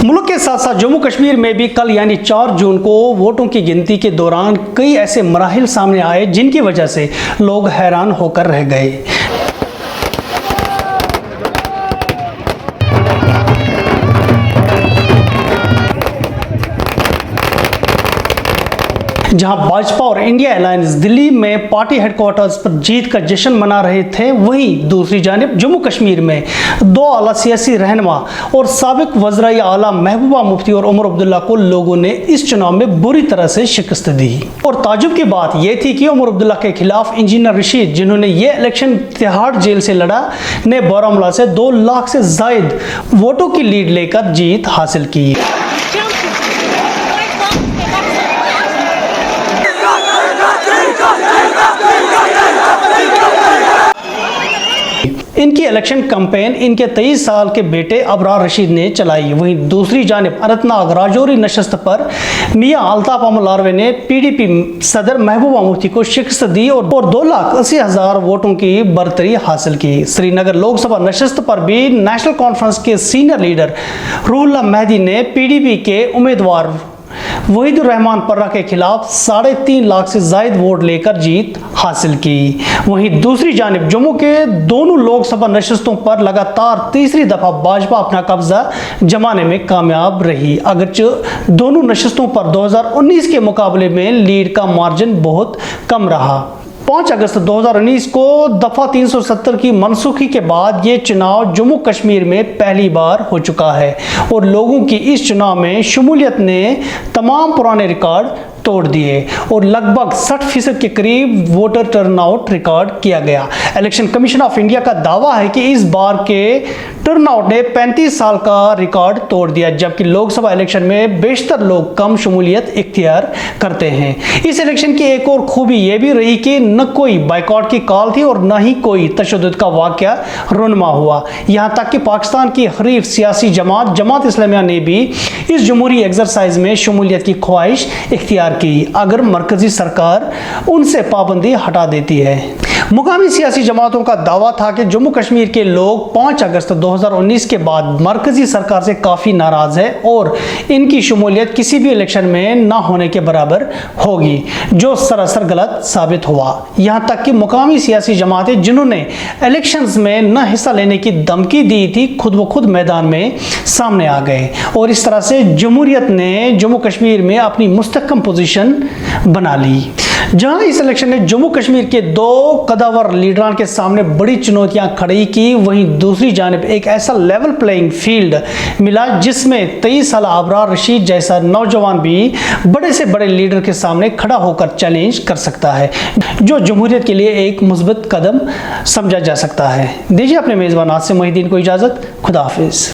मुल्क के साथ साथ जम्मू कश्मीर में भी कल यानी 4 जून को वोटों की गिनती के दौरान कई ऐसे मराहिल सामने आए जिनकी वजह से लोग हैरान होकर रह गए। जहां भाजपा और इंडिया अलायंस दिल्ली में पार्टी हेडक्वार्टर्स पर जीत का जश्न मना रहे थे, वहीं दूसरी जानिब जम्मू कश्मीर में दो आला सियासी रहनुमा और साबिक वज़राए आला महबूबा मुफ्ती और उमर अब्दुल्ला को लोगों ने इस चुनाव में बुरी तरह से शिकस्त दी। और ताजुब की बात यह थी कि उमर अब्दुल्ला के खिलाफ इंजीनियर रशीद, जिन्होंने ये इलेक्शन तिहाड़ जेल से लड़ा, ने बारामूला से 2 लाख से जायद वोटों की लीड लेकर जीत हासिल की। इनकी इलेक्शन कैंपेन इनके 23 साल के बेटे अबरार रशीद ने चलाई। वहीं दूसरी जानिब अनंतनाग राजौरी नशस्त पर मियां अल्ताफ अहमद लारवे ने पीडीपी सदर महबूबा मुफ्ती को शिकस्त दी और 2,80,000 वोटों की बरतरी हासिल की। श्रीनगर लोकसभा नशस्त पर भी नेशनल कॉन्फ्रेंस के सीनियर लीडर रूहुल्लाह मेहदी ने पीडीपी के उम्मीदवार वहीदुर रहमान पर्रा के खिलाफ 3.5 लाख से जायद वोट लेकर जीत हासिल की। वहीं दूसरी जानिब जम्मू के दोनों लोकसभा नशस्तों पर लगातार तीसरी दफा भाजपा अपना कब्जा जमाने में कामयाब रही, अगरचे दोनों नशस्तों पर 2019 के मुकाबले में लीड का मार्जिन बहुत कम रहा। 5 अगस्त 2019 को दफा 370 की मनसूखी के बाद ये चुनाव जम्मू कश्मीर में पहली बार हो चुका है और लोगों की इस चुनाव में शमूलियत ने तमाम पुराने रिकॉर्ड तोड़ दिए और लगभग 60% के करीब वोटर टर्नआउट रिकॉर्ड किया गया। इलेक्शन कमीशन ऑफ इंडिया का दावा है कि इस बार के टर्नआउट ने 35 साल का रिकॉर्ड तोड़ दिया, जबकि लोकसभा इलेक्शन में बेशतर लोग कम शमूलियत इख्तियार करते हैं। इस इलेक्शन की एक और खूबी यह भी रही कि न कोई बाइकआउट की कॉल थी और न ही कोई तशद्दुद का वाकया रुनमा हुआ। यहाँ तक कि पाकिस्तान की हरीफ सियासी जमात इस्लामिया ने भी इस जमहूरी एक्सरसाइज में शमूलियत की ख्वाहिश इख्तियार की, अगर मरकजी सरकार उनसे पाबंदी हटा देती है। मुकामी सियासी जमातों का दावा था कि जम्मू कश्मीर के लोग 5 अगस्त 2019 के बाद मरकजी सरकार से काफ़ी नाराज़ है और इनकी शमूलियत किसी भी इलेक्शन में ना होने के बराबर होगी, जो सरासर गलत साबित हुआ। यहाँ तक कि मुकामी सियासी जमातें जिन्होंने इलेक्शंस में न हिस्सा लेने की धमकी दी थी, खुद ब खुद मैदान में सामने आ गए और इस तरह से जमहूरियत ने जम्मू कश्मीर में अपनी मुस्तहकम पोजीशन बना ली। जहां इस इलेक्शन ने जम्मू कश्मीर के 2 कदावर लीडरान के सामने बड़ी चुनौतियां खड़ी की, वहीं दूसरी जानिब एक ऐसा लेवल प्लेइंग फील्ड मिला जिसमें 23 साल अबरार रशीद जैसा नौजवान भी बड़े से बड़े लीडर के सामने खड़ा होकर चैलेंज कर सकता है, जो जमहूरियत के लिए एक मुस्बत कदम समझा जा सकता है। दीजिए अपने मेज़बान से मोहिद्दीन को इजाज़त। खुदा हाफिज़।